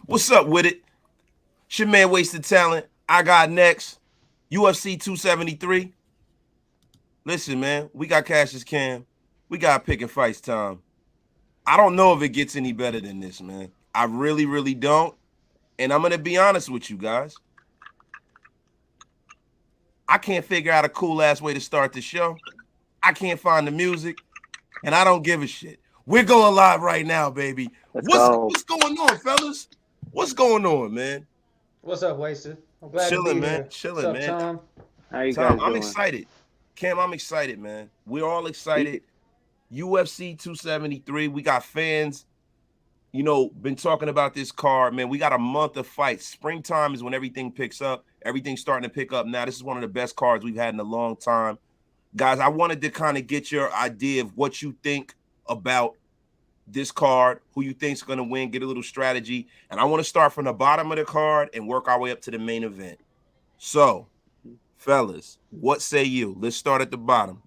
What's up with it? It's your man Wasted Talent. I got next. UFC 273. Listen, man, we got Cassius Cam. We got picking fights time. I don't know if it gets any better than this, man. I really, really don't. And I'm gonna be honest with you guys. I can't figure out a cool ass way to start the show. I can't find the music, and I don't give a shit. We're going live right now, baby. Let's What's go. what's going on, fellas? What's going on, man? What's up, Wasted? I'm glad to Chilling, be man. here. What's Chilling, up, man. Tom? How you Tom, guys I'm doing? excited. Cam, I'm excited, man. We're all excited. UFC 273. We got fans, been talking about this card, man. We got a month of fights. Springtime is when everything picks up. Everything's starting to pick up now. This is one of the best cards we've had in a long time. Guys, I wanted to kind of get your idea of what you think about this card, who you think's going to win, get a little strategy. And I want to start from the bottom of the card and work our way up to the main event. So, fellas, what say you? Let's start at the bottom.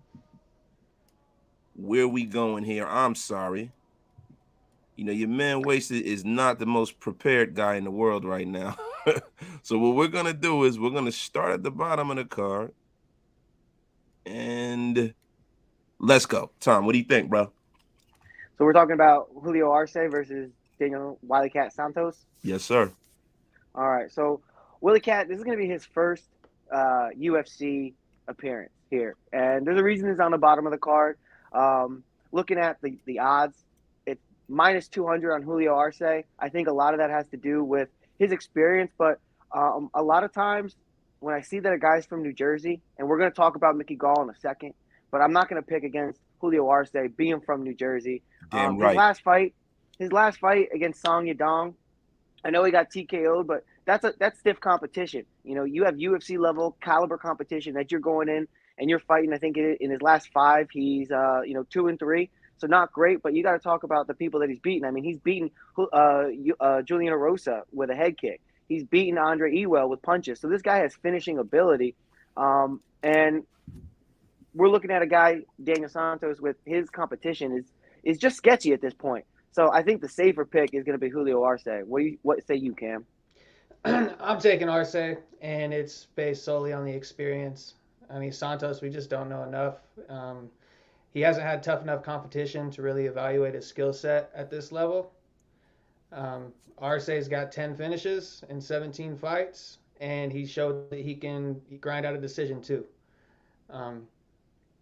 Where we going here? I'm sorry. Your man Wasted is not the most prepared guy in the world right now. So what we're going to do is we're going to start at the bottom of the card. And let's go. Tom, what do you think, bro? So we're talking about Julio Arce versus Daniel Wiley Cat Santos. Yes, sir. All right. So Willie Cat, this is going to be his first UFC appearance here, and there's a reason it's on the bottom of the card. Looking at the odds, it's minus 200 on Julio Arce. I think a lot of that has to do with his experience, but a lot of times when I see that a guy's from New Jersey, and we're going to talk about Mickey Gall in a second, but I'm not going to pick against Julio Arce being from New Jersey. Damn His right. last fight against Song Yadong, I know he got TKO'd, but that's stiff competition. You have UFC level caliber competition that you're going in and you're fighting. I think in his last five, he's 2-3, so not great. But you got to talk about the people that he's beaten. I mean, he's beaten Julian Rosa with a head kick. He's beaten Andre Ewell with punches. So this guy has finishing ability, and we're looking at a guy, Daniel Santos, with his competition is just sketchy at this point. So I think the safer pick is going to be Julio Arce. What say you, Cam? I'm taking Arce, and it's based solely on the experience. I mean, Santos, we just don't know enough. He hasn't had tough enough competition to really evaluate his skill set at this level. Arce's got 10 finishes in 17 fights, and he showed that he can grind out a decision too. Um,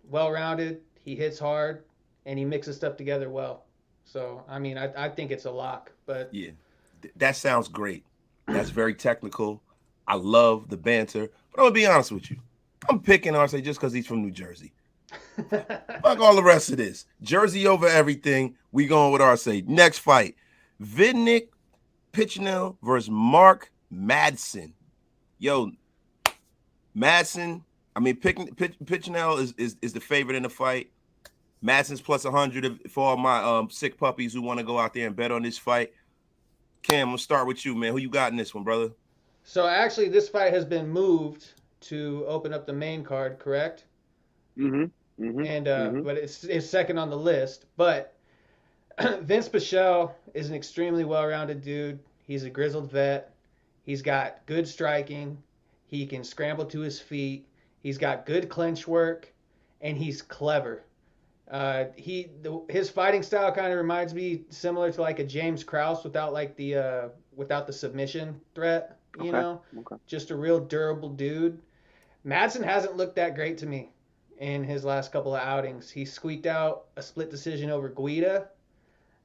Well-rounded, he hits hard, and he mixes stuff together well. So, I mean, I think it's a lock, but Yeah, that sounds great. That's very technical. I love the banter. But I'm going to be honest with you. I'm picking Arce just because he's from New Jersey. Fuck all the rest of this. Jersey over everything. We going with Arce. Next fight. Vidnik Pichinel versus Mark Madsen. Yo, Madsen, I mean, Pichinel is the favorite in the fight. Madsen's plus 100 for all my sick puppies who want to go out there and bet on this fight. Cam, I'm going to start with you, man. Who you got in this one, brother? so actually this fight has been moved to open up the main card, correct? Mm-hmm. Mm-hmm. And Mm-hmm. but it's second on the list. But Vince Pichel is an extremely well-rounded dude. He's a grizzled vet. He's got good striking. He can scramble to his feet. He's got good clinch work, and he's clever. His fighting style kind of reminds me similar to like a James Krause without the submission threat. Okay. Okay. Just a real durable dude. Madsen hasn't looked that great to me in his last couple of outings. He squeaked out a split decision over Guida.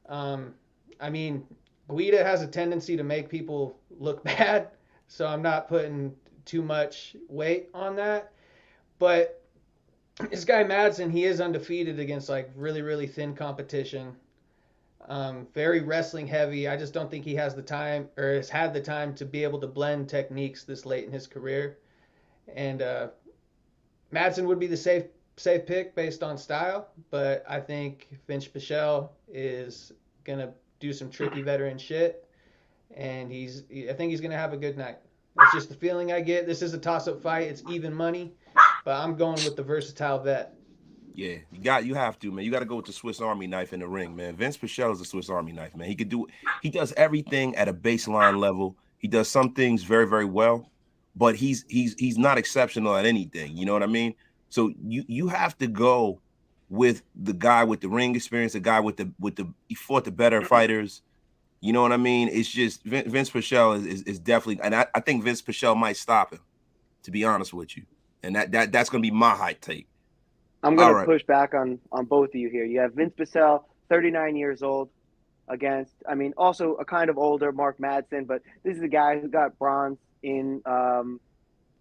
I mean, Guida has a tendency to make people look bad, so I'm not putting too much weight on that. But this guy Madsen, he is undefeated against like really, really thin competition. Very wrestling heavy. I just don't think he has the time or has had the time to be able to blend techniques this late in his career. And Madsen would be the safe pick based on style, but I think Vince Pichel is gonna do some tricky veteran shit, and I think he's gonna have a good night. It's just the feeling I get. This is a toss-up fight. It's even money, but I'm going with the versatile vet. Yeah, you have to, man. You got to go with the Swiss Army knife in the ring, man. Vince Pichel is a Swiss Army knife, man. He does everything at a baseline level. He does some things very, very well, but he's not exceptional at anything. You know what I mean? So you have to go with the guy with the ring experience, the guy with the he fought the better fighters. You know what I mean? It's just Vince Pichel is definitely, and I think Vince Pichel might stop him, to be honest with you. And that's gonna be my hot take. I'm All gonna right. push back on both of you here. You have Vince Vassell, 39 years old, against, I mean, also a kind of older Mark Madsen, but this is a guy who got bronze in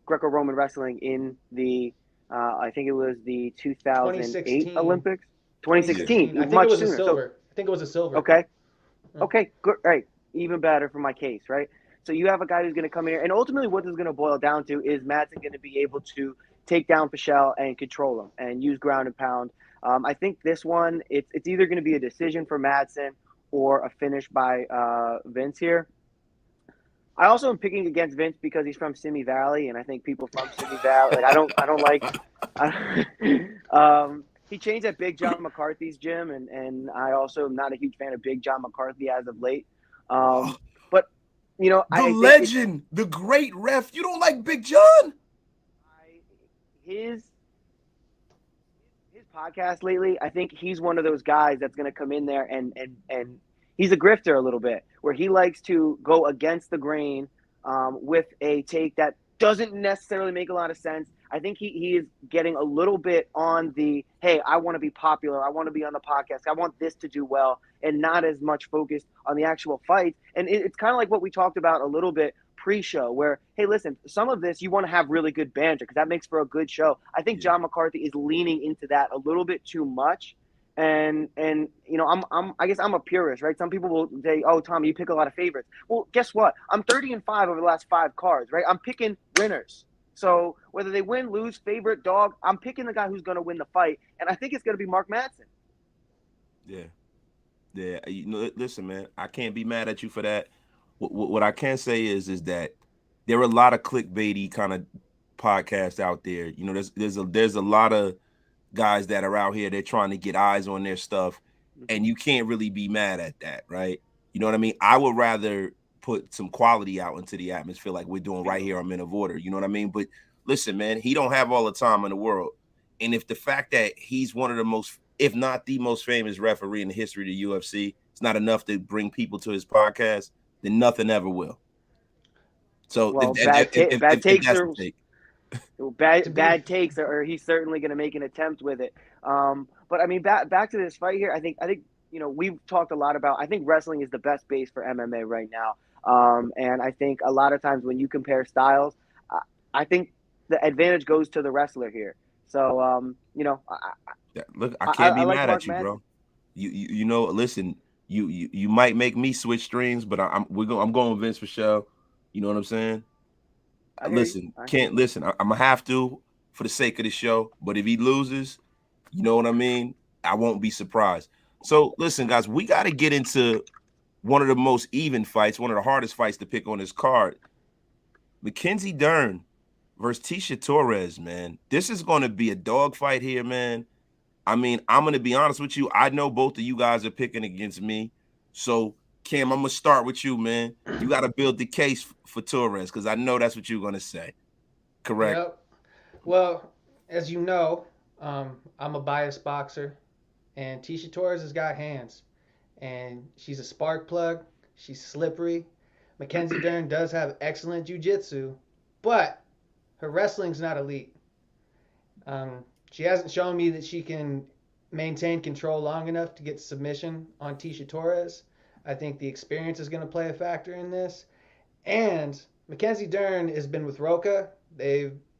Greco-Roman wrestling in the I think it was the 2008 2016. Olympics, 2016, 2016. I think it much was a sooner. So silver. I think it was a silver. okay, Yeah. okay, good, right, even better for my case, right? So you have a guy who's going to come in here, and ultimately, what this is going to boil down to is Madsen going to be able to take down Pichel and control him and use ground and pound. I think this one, it's either going to be a decision for Madsen or a finish by Vince here. I also am picking against Vince because he's from Simi Valley, and I think people from Simi Valley, like I don't like. He changed at Big John McCarthy's gym, and I also am not a huge fan of Big John McCarthy as of late. Oh, But the I think legend, the great ref. You don't like Big John? his podcast lately, I think he's one of those guys that's going to come in there and he's a grifter a little bit, where he likes to go against the grain with a take that doesn't necessarily make a lot of sense. I think he is getting a little bit on the, hey, I want to be popular. I want to be on the podcast. I want this to do well, and not as much focused on the actual fight. And it's kind of like what we talked about a little bit pre-show, where, hey, listen, some of this you want to have really good banter because that makes for a good show. I think John McCarthy is leaning into that a little bit too much. And I guess I'm a purist, right? Some people will say, "Oh, Tom, you pick a lot of favorites." Well, guess what? I'm 30-5 over the last 5 cards, right? I'm picking winners. So whether they win, lose, favorite, dog, I'm picking the guy who's going to win the fight, and I think it's going to be Mark Madsen. Yeah, yeah. Listen, man, I can't be mad at you for that. What I can say is that there are a lot of clickbaity kind of podcasts out there. There's a lot of guys that are out here. They're trying to get eyes on their stuff, and you can't really be mad at that, right? You know what I mean? I would rather put some quality out into the atmosphere like we're doing right here on Men of Order. You know what I mean? But listen, man, he don't have all the time in the world. And if the fact that he's one of the most, if not the most famous referee in the history of the UFC, it's not enough to bring people to his podcast, then nothing ever will. So Well, if takes that's are the take. bad takes, or he's certainly going to make an attempt with it. But I mean, back to this fight here. I think we've talked a lot about. I think wrestling is the best base for MMA right now. And I think a lot of times when you compare styles, I think the advantage goes to the wrestler here. So Look, I can't be like mad Mark at you, Madsen. bro. Listen, you might make me switch streams, but I'm going with Vince Pichel. You know what I'm saying? Listen, can't listen. I'm gonna have to for the sake of the show. But if he loses, you know what I mean? I won't be surprised. So listen, guys, we got to get into one of the most even fights, one of the hardest fights to pick on this card. Mackenzie Dern versus Tisha Torres, man. This is going to be a dog fight here, man. I mean, I'm going to be honest with you. I know both of you guys are picking against me. So, Cam, I'm going to start with you, man. You got to build the case for Torres because I know that's what you're going to say. Correct? Yep. Well, as you know, I'm a biased boxer, and Tisha Torres has got hands, and she's a spark plug. She's slippery. Mackenzie Dern does have excellent jiu-jitsu, but her wrestling's not elite. She hasn't shown me that she can maintain control long enough to get submission on Tisha Torres. I think the experience is going to play a factor in this. And Mackenzie Dern has been with Roca.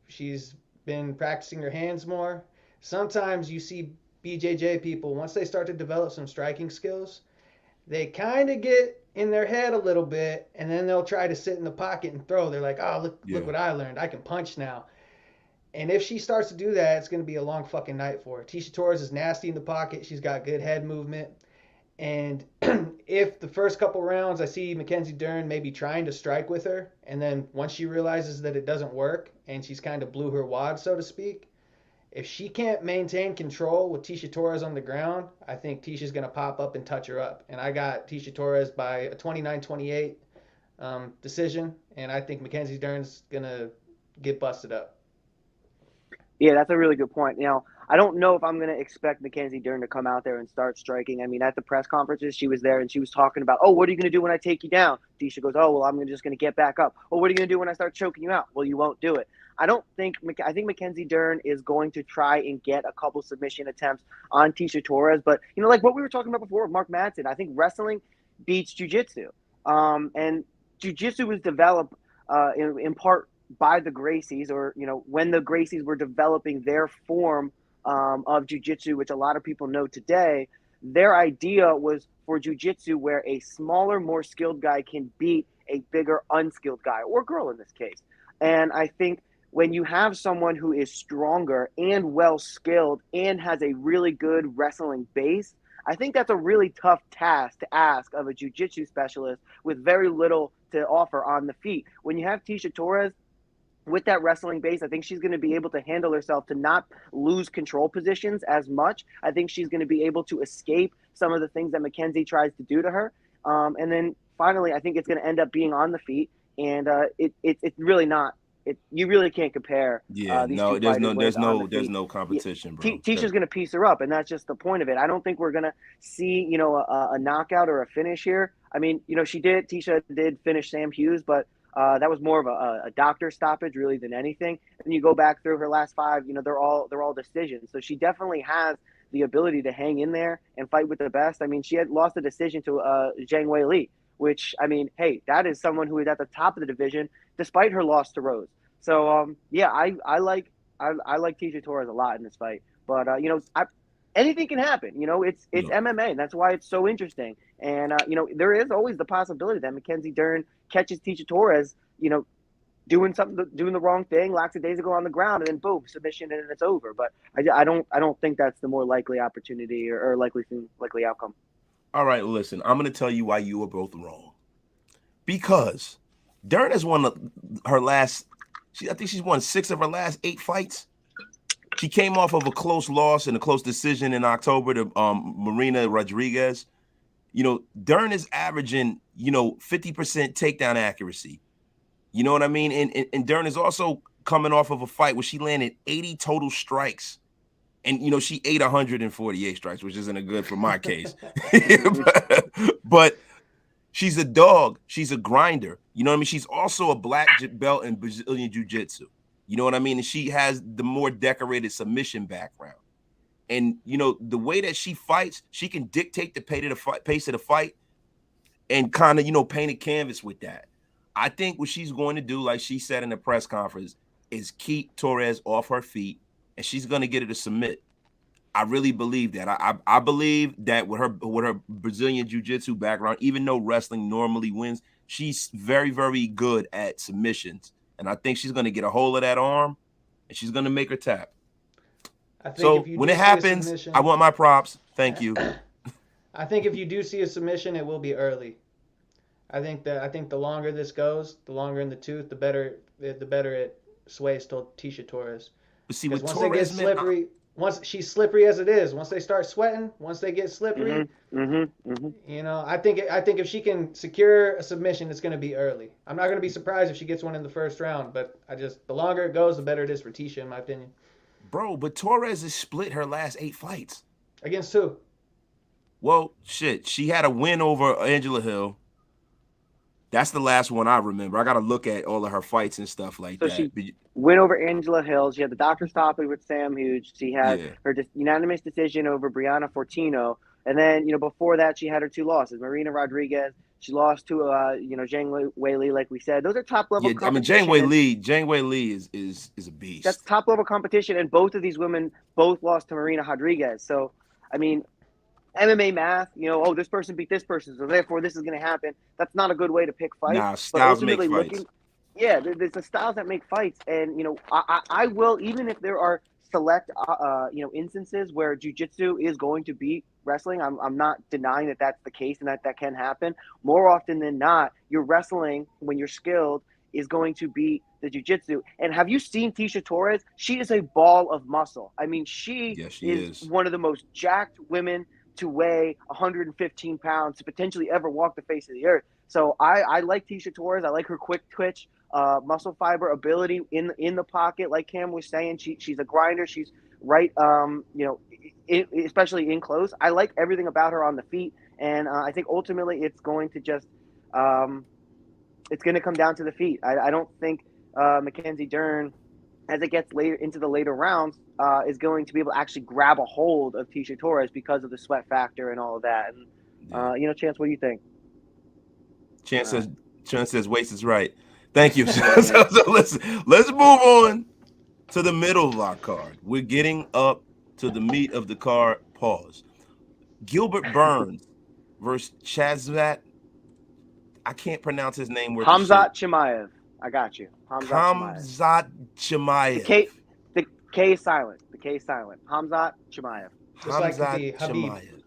She's been practicing her hands more. Sometimes you see BJJ people, once they start to develop some striking skills, they kind of get in their head a little bit, and then they'll try to sit in the pocket and throw. They're like, oh, look what I learned. I can punch now. And if she starts to do that, it's going to be a long fucking night for her. Tisha Torres is nasty in the pocket. She's got good head movement. And if the first couple rounds I see Mackenzie Dern maybe trying to strike with her, and then once she realizes that it doesn't work and she's kind of blew her wad, so to speak, If she can't maintain control with Tisha Torres on the ground, I think Tisha's going to pop up and touch her up. And I got Tisha Torres by a 29-28 decision, and I think Mackenzie Dern's going to get busted up. Yeah, that's a really good point. Now, I don't know if I'm going to expect Mackenzie Dern to come out there and start striking. I mean, at the press conferences, she was there and she was talking about, oh, what are you going to do when I take you down? Tisha goes, oh, well, I'm just going to get back up. Oh, what are you going to do when I start choking you out? Well, you won't do it. I think Mackenzie Dern is going to try and get a couple submission attempts on Tisha Torres. But, like what we were talking about before with Mark Madsen, I think wrestling beats jiu-jitsu. And jiu-jitsu was developed in part by the Gracies, or when the Gracies were developing their form of jiu-jitsu, which a lot of people know today. Their idea was for jiu-jitsu where a smaller, more skilled guy can beat a bigger, unskilled guy, or girl in this case. And I think when you have someone who is stronger and well skilled and has a really good wrestling base, I think that's a really tough task to ask of a jiu-jitsu specialist with very little to offer on the feet. When you have Tisha Torres with that wrestling base, I think she's going to be able to handle herself to not lose control positions as much. I think she's going to be able to escape some of the things that Mackenzie tries to do to her. And then finally, I think it's going to end up being on the feet. And it's really not. You really can't compare. Yeah, these no, two there's fighters there's no Yeah, competition, bro. Tisha's going to piece her up, and that's just the point of it. I don't think we're going to see, a knockout or a finish here. I mean, Tisha did finish Sam Hughes, but that was more of a doctor stoppage really than anything. And you go back through her last five, they're all decisions. So she definitely has the ability to hang in there and fight with the best. I mean, she had lost a decision to Zhang Wei Li, which, I mean, hey, that is someone who is at the top of the division despite her loss to Rose. So yeah, I like Tisha Torres a lot in this fight, but anything can happen. It's Yeah. MMA, and that's why it's so interesting. And there is always the possibility that Mackenzie Dern catches Tisha Torres, doing the wrong thing, lackadaisical on the ground, and then boom, submission, and it's over. But I don't think that's the more likely opportunity or likely outcome. All right, listen, I'm going to tell you why you were both wrong. Because Dern has won her last, I think she's won 6 of her last 8 fights. She came off of a close loss and a close decision in October to Marina Rodriguez. Dern is averaging, 50% takedown accuracy. You know what I mean? And Dern is also coming off of a fight where she landed 80 total strikes. And, she ate 148 strikes, which isn't a good for my case. but she's a dog. She's a grinder. You know what I mean? She's also a black belt in Brazilian Jiu-Jitsu. You know what I mean? And she has the more decorated submission background. And, the way that she fights, she can dictate the pace of the fight and kind of, paint a canvas with that. I think what she's going to do, like she said in the press conference, is keep Torres off her feet, and she's going to get her to submit. I really believe that. I believe that with her Brazilian Jiu-Jitsu background, even though wrestling normally wins, she's very, very good at submissions. And I think she's going to get a hold of that arm, and she's going to make her tap. So when it happens, I want my props. Thank you. I think if you do see a submission, it will be early. I think the longer this goes, the longer in the tooth, the better it sways to Tisha Torres. But see, with once Torres, they get slippery, once she's slippery as it is, once they start sweating, once they get slippery, I think if she can secure a submission, it's going to be early. I'm not going to be surprised if she gets one in the first round, but the longer it goes, the better it is for Tisha, in my opinion. Bro, but Torres has split her last 8 fights. Against who? Well, shit, she had a win over Angela Hill. That's the last one I remember. I got to look at all of her fights and stuff like that. She went over Angela Hill. She had the doctor stoppage with Sam Hughes. She had her unanimous decision over Brianna Fortino. And then, before that, she had her 2 losses. Marina Rodriguez, she lost to, Zhang Wei Li, like we said. Those are top-level competition. I mean, Zhang Wei Li is a beast. That's top-level competition, and both of these women both lost to Marina Rodriguez. So, I mean, MMA math, this person beat this person, so therefore this is going to happen. That's not a good way to pick fights. Nah, styles make fights. There's the styles that make fights, and I will, even if there are select instances where jiu-jitsu is going to beat wrestling. I'm not denying that that's the case and that can happen. More often than not, you're wrestling when you're skilled is going to be the jiu-jitsu. And have you seen Tisha Torres? She is a ball of muscle. I mean, she Yes, she is is. one of the most jacked women to weigh 115 pounds to potentially ever walk the face of the earth. So I like Tisha Torres. I like her quick twitch, muscle fiber ability in the pocket. Like Cam was saying, she's a grinder. She's right, especially in close. I like everything about her on the feet, and I think ultimately it's going to just it's going to come down to the feet. I don't think Mackenzie Dern, as it gets later into the later rounds, is going to be able to actually grab a hold of Tisha Torres because of the sweat factor and all of that. And Chance, what do you think? Chance says Waste is right. Thank you. So listen, let's move on to the middle of our card. We're getting up to the meat of the card. Pause. Gilbert Burns versus Chazvat. I can't pronounce his name. Khamzat Chimaev. I got you. Khamzat Chimaev. The K is silent. The K is silent. Khamzat Chimaev. Just like Khabib.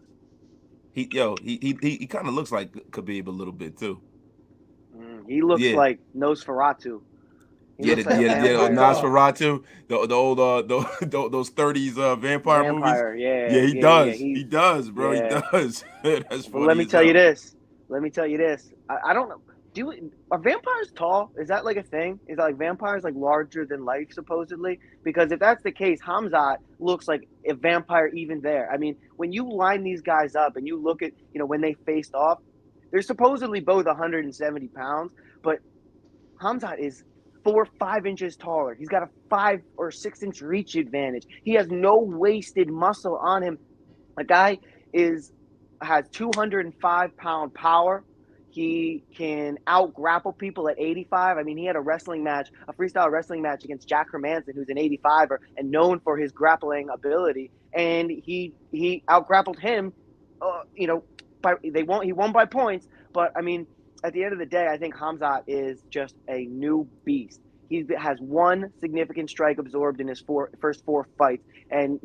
He kind of looks like Khabib a little bit too. He looks like Nosferatu. Nosferatu, the old those 30s vampire movies. He does, bro. Yeah. He does. That's funny. Let me tell you this. I don't know. Are vampires tall? Is that like a thing? Is that like vampires like larger than life supposedly? Because if that's the case, Khamzat looks like a vampire even there. I mean, when you line these guys up and you look at when they faced off, they're supposedly both 170 pounds, but Khamzat is 4 or 5 inches taller. He's got a 5 or 6 inch reach advantage. He has no wasted muscle on him. A guy has 205-pound power. He can out grapple people at 85. I mean, he had a freestyle wrestling match against Jack Hermanson, who's an 85er and known for his grappling ability. And he out grappled him. He won by points. But I mean, at the end of the day, I think Khamzat is just a new beast. He has one significant strike absorbed in his first 4 fights, and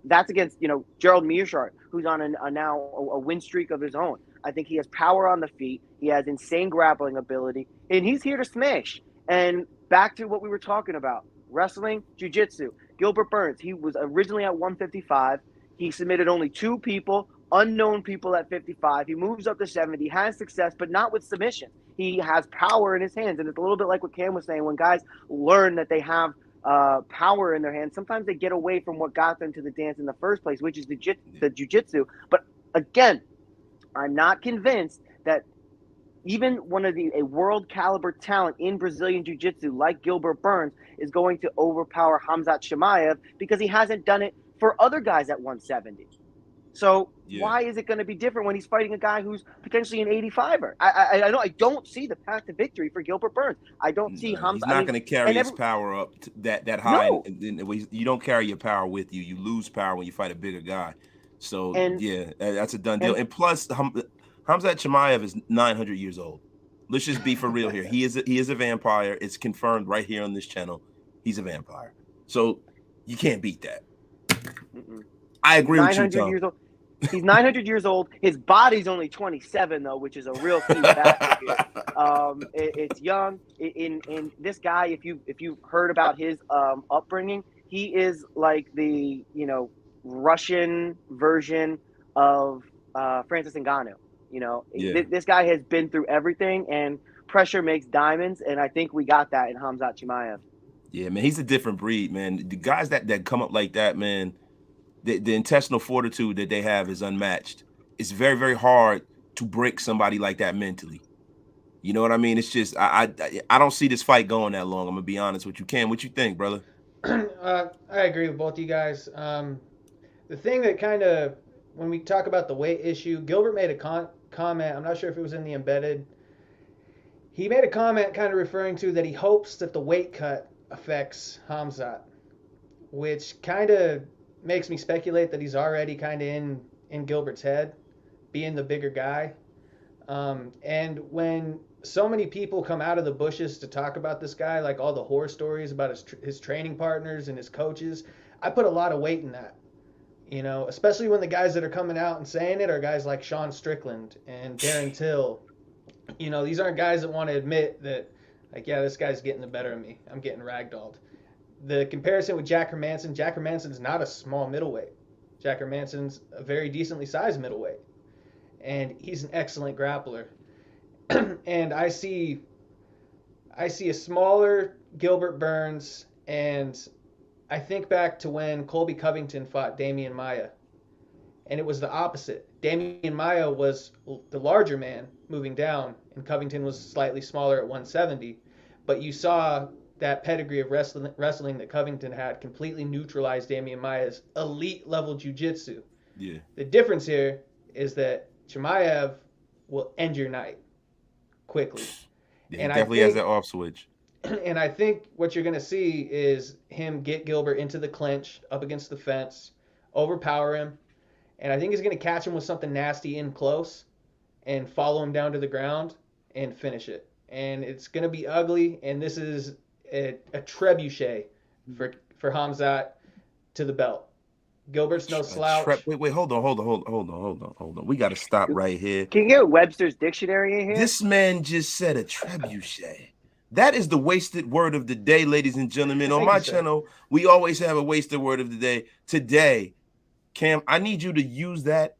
that's against Gerald Meerschaert, who's on a win streak of his own. I think he has power on the feet. He has insane grappling ability, and he's here to smash. And back to what we were talking about: wrestling, jiu-jitsu. Gilbert Burns, he was originally at 155. He submitted only 2 people, unknown people at 55. He moves up to 70, has success, but not with submission. He has power in his hands, and it's a little bit like what Cam was saying. When guys learn that they have power in their hands, sometimes they get away from what got them to the dance in the first place, which is the jiu-jitsu. But again, I'm not convinced that even a world caliber talent in Brazilian jiu-jitsu like Gilbert Burns is going to overpower Khamzat Chimaev, because he hasn't done it for other guys at 170. So why is it going to be different when he's fighting a guy who's potentially an 85er? I don't see the path to victory for Gilbert Burns. I don't see Khamzat. He's not going to carry his power up that high. No. You don't carry your power with you. You lose power when you fight a bigger guy. So that's a done deal. And plus, Khamzat Chimaev is 900 years old. Let's just be for real here. He is a vampire. It's confirmed right here on this channel. He's a vampire. So you can't beat that. I agree with you, Tom. He's 900 years old. His body's only 27, though, which is a real key factor here. It's young. In this guy, if you've heard about his upbringing, he is like the Russian version of Francis Ngannou. This guy has been through everything, and pressure makes diamonds, and I think we got that in Khamzat Chimaev. Yeah, man, he's a different breed, man. The guys that come up like that, man. The intestinal fortitude that they have is unmatched. It's very, very hard to break somebody like that mentally. You know what I mean? It's just I don't see this fight going that long. I'm gonna be honest with you. Cam, what you think, brother? I agree with both you guys. The thing that kind of, when we talk about the weight issue, Gilbert made a comment. I'm not sure if it was in the embedded. He made a comment kind of referring to that he hopes that the weight cut affects Khamzat, which kind of makes me speculate that he's already kind of in Gilbert's head, being the bigger guy. And when so many people come out of the bushes to talk about this guy, like all the horror stories about his training partners and his coaches, I put a lot of weight in that. Especially when the guys that are coming out and saying it are guys like Sean Strickland and Darren Till. These aren't guys that want to admit that Like, yeah, this guy's getting the better of me. I'm getting ragdolled. The comparison with Jack Hermansson's not a small middleweight. Jack Hermansson's a very decently sized middleweight, and he's an excellent grappler. And I see a smaller Gilbert Burns, and I think back to when Colby Covington fought Damian Maia, and it was the opposite. Damian Maia was the larger man moving down, and Covington was slightly smaller at 170. But you saw that pedigree of wrestling that Covington had completely neutralized Damian Maia's elite level jiu-jitsu. Yeah. The difference here is that Chimaev will end your night quickly. Yeah, he definitely has that off switch. And I think what you're going to see is him get Gilbert into the clinch up against the fence, overpower him, and I think he's going to catch him with something nasty in close and follow him down to the ground and finish it. And it's going to be ugly, and this is a trebuchet for Khamzat to the belt. Gilbert's no slouch. Wait, hold on. We got to stop right here. Can you get Webster's dictionary in here? This man just said a trebuchet. That is the wasted word of the day, ladies and gentlemen. On my channel, we always have a wasted word of the day. Today, Cam, I need you to use that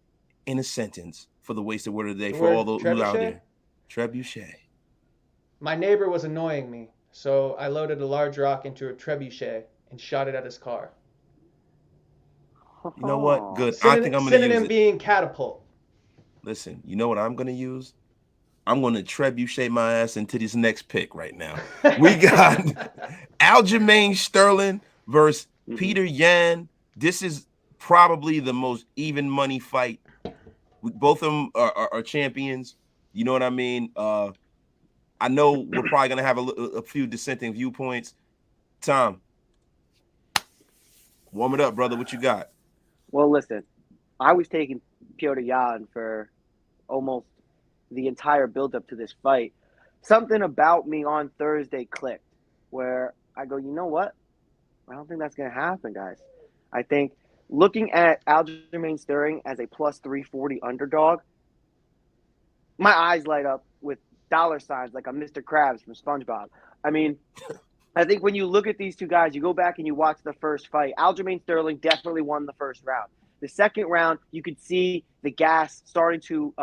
in a sentence for the wasted word of the day for all those out there. Trebuchet. My neighbor was annoying me, so I loaded a large rock into a trebuchet and shot it at his car. You know what? Good. I think I'm going to use it. Synonym being catapult. Listen, you know what I'm going to use? I'm going to trebuchet my ass into this next pick right now. We got Aljamain Sterling versus Peter Yan. This is probably the most even money fight. Both of them are champions. You know what I mean? I know we're probably going to have a few dissenting viewpoints. Tom, warm it up, brother. What you got? Well, listen, I was taking Petr Yan for almost the entire build-up to this fight. Something about me on Thursday clicked where I go, you know what? I don't think that's going to happen, guys. I think looking at Aljamain Sterling as a plus 340 underdog, my eyes light up with dollar signs like I'm Mr. Krabs from SpongeBob. I mean, I think when you look at these two guys, you go back and you watch the first fight. Aljamain Sterling definitely won the first round. The second round, you could see the gas starting to,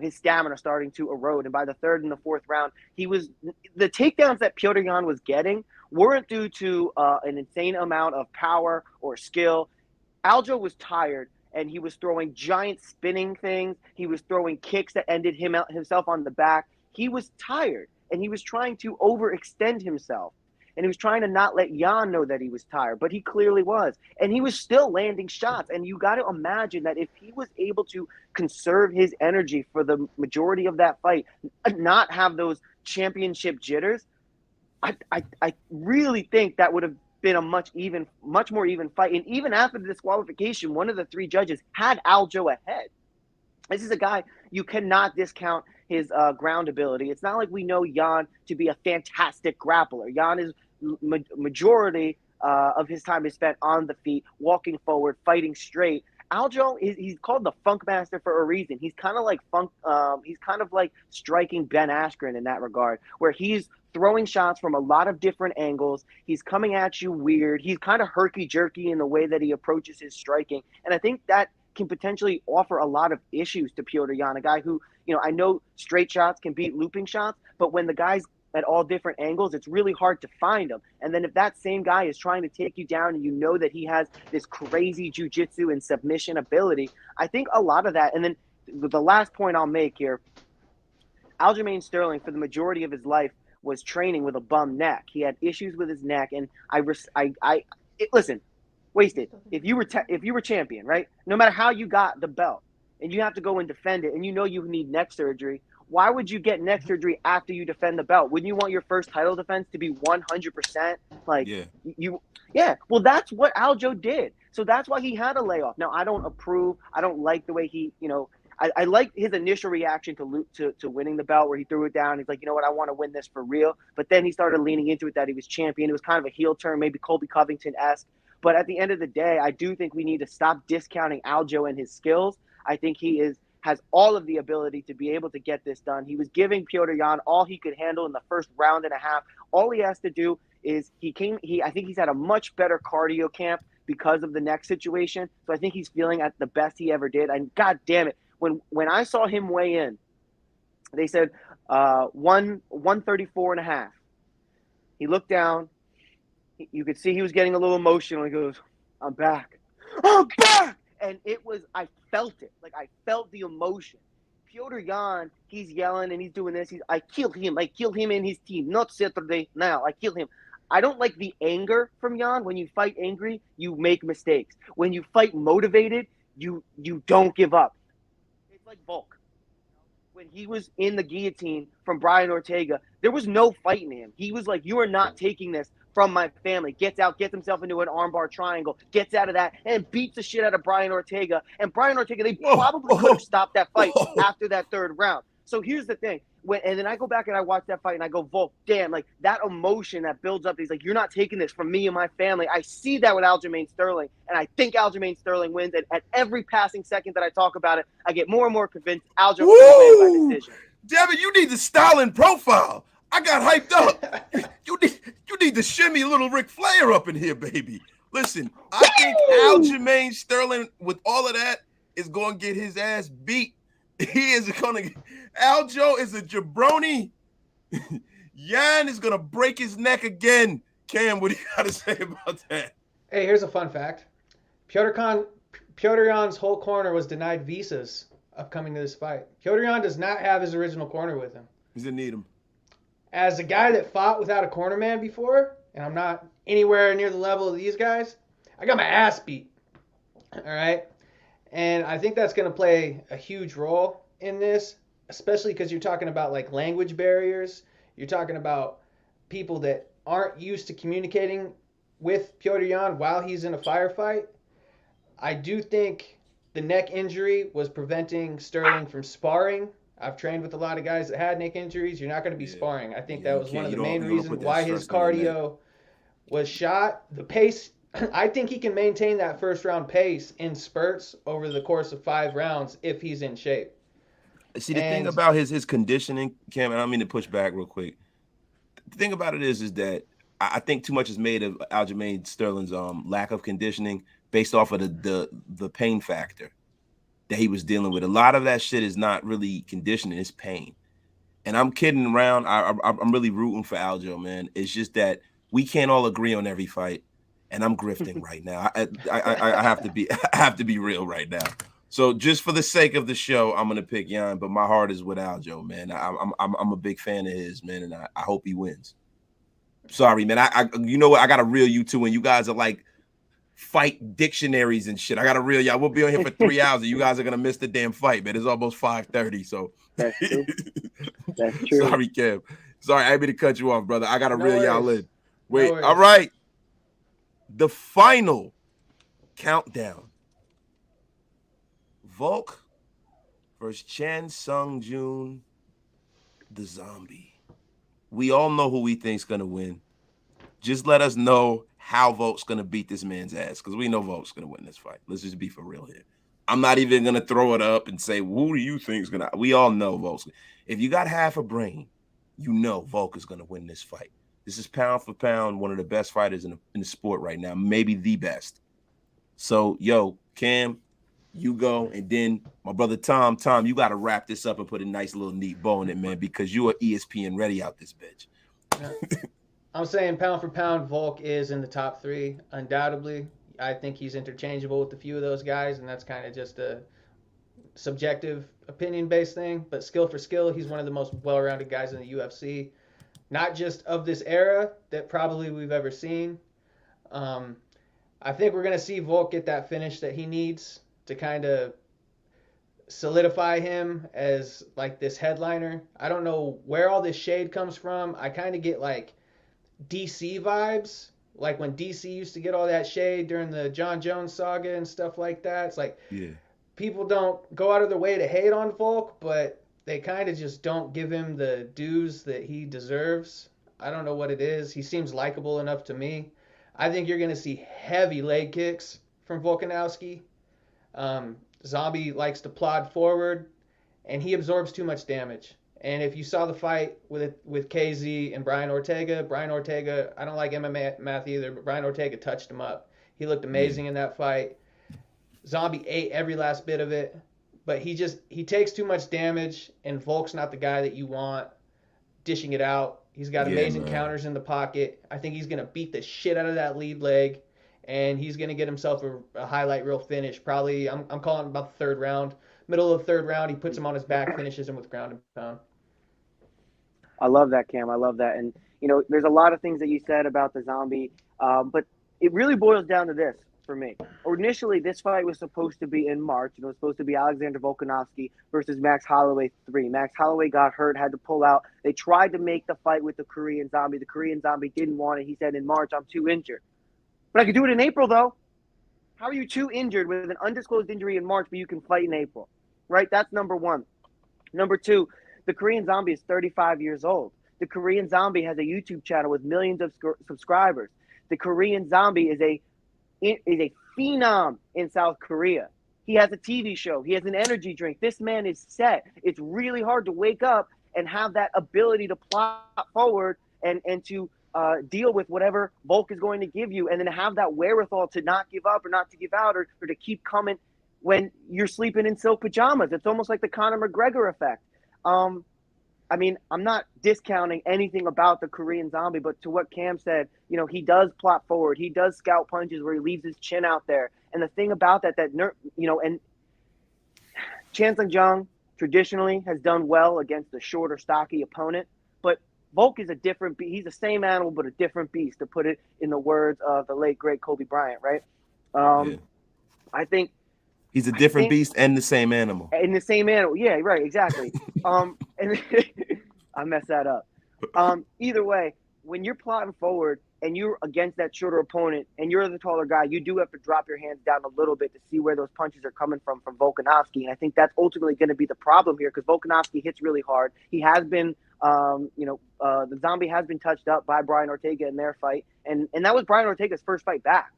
his stamina starting to erode. And by the third and the fourth round, the takedowns that Petr Yan was getting weren't due to an insane amount of power or skill. Aljo was tired, and he was throwing giant spinning things. He was throwing kicks that ended himself on the back. He was tired, and he was trying to overextend himself. And he was trying to not let Yan know that he was tired, but he clearly was. And he was still landing shots. And you got to imagine that if he was able to conserve his energy for the majority of that fight, not have those championship jitters, I really think that would have been a much more even fight. And even after the disqualification, one of the three judges had Aljo ahead. This is a guy you cannot discount his ground ability. It's not like we know Yan to be a fantastic grappler. Yan is majority of his time is spent on the feet, walking forward, fighting straight. Aljo, he's called the Funk Master for a reason. He's kind of like he's kind of like striking Ben Askren in that regard, where he's throwing shots from a lot of different angles. He's coming at you weird. He's kind of herky-jerky in the way that he approaches his striking. And I think that can potentially offer a lot of issues to Petr Yan, a guy who, I know straight shots can beat looping shots, but when the guy's at all different angles, it's really hard to find him. And then if that same guy is trying to take you down and you know that he has this crazy jiu-jitsu and submission ability, I think a lot of that. And then the last point I'll make here, Aljamain Sterling, for the majority of his life, was training with a bum neck. He had issues with his neck, and listen, wasted. If you were champion, right? No matter how you got the belt, and you have to go and defend it, and you know you need neck surgery, why would you get neck surgery after you defend the belt? Wouldn't you want your first title defense to be 100%? Well, that's what Aljo did. So that's why he had a layoff. Now, I don't approve. I don't like the way he, I like his initial reaction to winning the belt, where he threw it down. He's like, you know what, I want to win this for real. But then he started leaning into it that he was champion. It was kind of a heel turn, maybe Colby Covington-esque. But at the end of the day, I do think we need to stop discounting Aljo and his skills. I think he has all of the ability to be able to get this done. He was giving Petr Yan all he could handle in the first round and a half. All he has to do is I think he's had a much better cardio camp because of the neck situation. So I think he's feeling at the best he ever did. And God damn it, when I saw him weigh in, they said 134 and a half. He looked down. You could see he was getting a little emotional. He goes, I'm back. I'm back. And I felt it. Like, I felt the emotion. Petr Yan, he's yelling and he's doing this. I kill him. I kill him and his team. Not Saturday. Now, I kill him. I don't like the anger from Yan. When you fight angry, you make mistakes. When you fight motivated, you don't give up. It's like Volk. When he was in the guillotine from Brian Ortega, there was no fighting him. He was like, you are not taking this from my family. Gets out, gets himself into an armbar triangle, gets out of that, and beats the shit out of Brian Ortega. And Brian Ortega, they probably could have stopped that fight after that third round. So here's the thing. And then I go back and I watch that fight and I go, Volk, damn, like that emotion that builds up. He's like, you're not taking this from me and my family. I see that with Aljamain Sterling, and I think Aljamain Sterling wins. And at every passing second that I talk about it, I get more and more convinced Aljamain wins by decision. Devin, you need the style and profile. I got hyped up. You need to shimmy a little Ric Flair up in here, baby. Listen, I think Aljamain Sterling, with all of that, is going to get his ass beat. He is going to. Aljo is a jabroni. Yan is going to break his neck again. Cam, what do you got to say about that? Hey, here's a fun fact. Petr Yan's whole corner was denied visas of coming to this fight. Petr Yan does not have his original corner with him. He's going to need him. As a guy that fought without a corner man before, and I'm not anywhere near the level of these guys, I got my ass beat. All right? And I think that's going to play a huge role in this, especially because you're talking about like language barriers. You're talking about people that aren't used to communicating with Petr Yan while he's in a firefight. I do think the neck injury was preventing Sterling from sparring. I've trained with a lot of guys that had neck injuries. You're not going to be sparring. I think that was one of the main reasons why his cardio was shot. The pace, I think he can maintain that first round pace in spurts over the course of 5 rounds if he's in shape. See, the thing about his conditioning, Cam, and I don't mean to push back real quick. The thing about it is that I think too much is made of Aljamain Sterling's lack of conditioning based off of the pain factor that he was dealing with. A lot of that shit is not really conditioning, it's pain. And I'm kidding around. I'm really rooting for Aljo, man. It's just that we can't all agree on every fight, and I'm grifting right now. I have to be real right now. So just for the sake of the show, I'm gonna pick Yan, but my heart is with Aljo, man. I'm a big fan of his, man, and I hope he wins. Sorry, man. I you know what? I gotta reel you too, and you guys are like fight dictionaries and shit. I gotta reel y'all. We'll be on here for 3 hours, and you guys are gonna miss the damn fight, man. It's almost 5:30, so that's true. That's true. Sorry, Kev. Sorry, I didn't mean to cut you off, brother. I gotta reel y'all in. Wait, No all right. The final countdown. Volk versus Chan Sung Jun, the zombie. We all know who we think's gonna win. Just let us know how Volk's gonna beat this man's ass, because we know Volk's gonna win this fight. Let's just be for real here. I'm not even gonna throw it up and say, who do you think's gonna? We all know Volk's. If you got half a brain, you know Volk is gonna win this fight. This is pound for pound one of the best fighters in the sport right now, maybe the best. So, yo, Cam, you go, and then my brother Tom, you got to wrap this up and put a nice little neat bow in it, man, because you are ESPN ready out this bitch. Yeah. I'm saying pound for pound, Volk is in the top 3, undoubtedly. I think he's interchangeable with a few of those guys, and that's kind of just a subjective opinion-based thing. But skill for skill, he's one of the most well-rounded guys in the UFC, not just of this era that probably we've ever seen. I think we're going to see Volk get that finish that he needs to kind of solidify him as like this headliner. I don't know where all this shade comes from. I kind of get like DC vibes, like when DC used to get all that shade during the John Jones saga and stuff like that. It's like, yeah, people don't go out of their way to hate on Volk, but they kind of just don't give him the dues that he deserves. I don't know what it is. He seems likable enough to me. I think you're going to see heavy leg kicks from Volkanovski. Zombie likes to plod forward. and he absorbs too much damage. And if you saw the fight with KZ and Brian Ortega, I don't like MMA math either, but Brian Ortega touched him up. He looked amazing in that fight. Zombie ate every last bit of it, but he takes too much damage, and Volk's not the guy that you want dishing it out. He's got amazing counters in the pocket. I think he's going to beat the shit out of that lead leg, and he's going to get himself a highlight reel finish. Probably, I'm calling about the third round. Middle of the third round, he puts him on his back, finishes him with ground and pound. I love that, Cam. I love that. And, there's a lot of things that you said about the Zombie, but it really boils down to this for me. Initially, this fight was supposed to be in March. It was supposed to be Alexander Volkanovski versus Max Holloway 3. Max Holloway got hurt, had to pull out. They tried to make the fight with the Korean Zombie. The Korean Zombie didn't want it. He said, in March, I'm too injured. But I could do it in April, though. How are you too injured with an undisclosed injury in March, but you can fight in April? Right? That's number one. Number two, the Korean Zombie is 35 years old. The Korean Zombie has a YouTube channel with millions of subscribers. The Korean Zombie is a phenom in South Korea. He has a TV show. He has an energy drink. This man is set. It's really hard to wake up and have that ability to plot forward and to deal with whatever Volk is going to give you, and then have that wherewithal to not give up or not to give out or to keep coming when you're sleeping in silk pajamas. It's almost like the Conor McGregor effect. I'm not discounting anything about the Korean Zombie, but to what Cam said, he does plot forward. He does scout punches where he leaves his chin out there. And the thing about and Chan Sung Jung traditionally has done well against a shorter, stocky opponent, but Volk is a different beast. He's the same animal, but a different beast, to put it in the words of the late, great Kobe Bryant, right? I think he's a different beast and the same animal. And the same animal. Yeah, right, exactly. And I messed that up. Either way, when you're plotting forward and you're against that shorter opponent and you're the taller guy, you do have to drop your hands down a little bit to see where those punches are coming from Volkanovski. And I think that's ultimately going to be the problem here, because Volkanovski hits really hard. He has been, the Zombie has been touched up by Brian Ortega in their fight. And that was Brian Ortega's first fight back,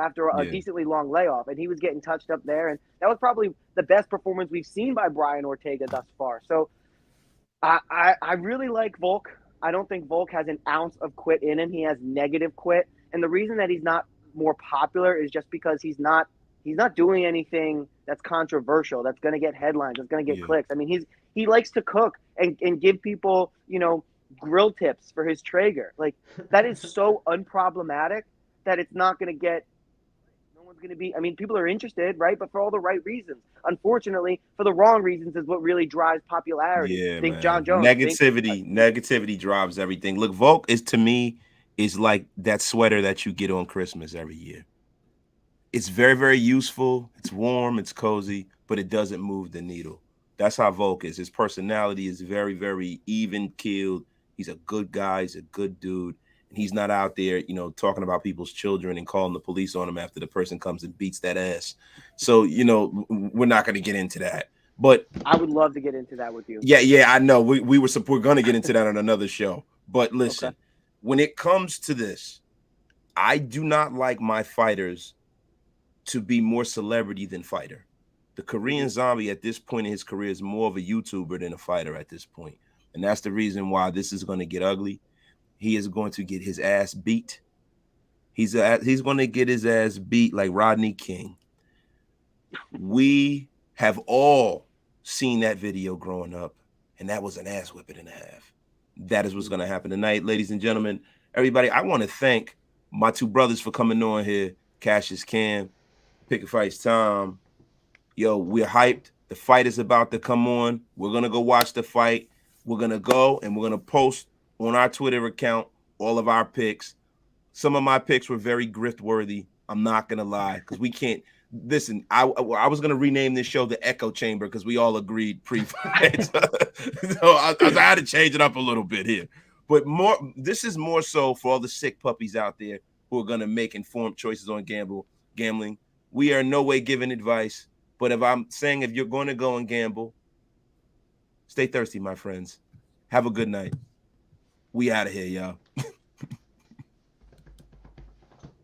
after a decently long layoff. And he was getting touched up there. And that was probably the best performance we've seen by Brian Ortega thus far. So I really like Volk. I don't think Volk has an ounce of quit in him. He has negative quit. And the reason that he's not more popular is just because he's not doing anything that's controversial, that's going to get headlines, that's going to get clicks. I mean, he likes to cook and give people, grill tips for his Traeger. Like, that is so unproblematic that it's not going to get, no one's going to be, people are interested, right? But for all the right reasons. Unfortunately, for the wrong reasons is what really drives popularity. Yeah, think man. John Jones. Negativity drives everything. Look, Volk to me is like that sweater that you get on Christmas every year. It's very, very useful. It's warm, it's cozy, but it doesn't move the needle. That's how Volk is. His personality is very, very even-keeled. He's a good guy. He's a good dude. And he's not out there, talking about people's children and calling the police on them after the person comes and beats that ass. So, we're not going to get into that. But I would love to get into that with you. Yeah, I know. We're going to get into that on another show. But listen, when it comes to this, I do not like my fighters to be more celebrity than fighter. The Korean Zombie at this point in his career is more of a YouTuber than a fighter at this point. And that's the reason why this is going to get ugly. He is going to get his ass beat. He's going to get his ass beat like Rodney King. We have all seen that video growing up, and that was an ass whipping and a half. That is what's going to happen tonight, ladies and gentlemen. Everybody, I want to thank my two brothers for coming on here, Cassius Cam, Pickin Fights Tom. Yo, we're hyped. The fight is about to come on. We're going to go watch the fight. We're going to go and we're going to post on our Twitter account all of our picks. Some of my picks were very grift worthy. I'm not going to lie, because we can't. Listen, I was going to rename this show The Echo Chamber because we all agreed pre-fight. So I had to change it up a little bit here. But this is more so for all the sick puppies out there who are going to make informed choices on gambling. We are in no way giving advice. But if I'm saying if you're going to go and gamble, stay thirsty, my friends. Have a good night. We out of here, y'all.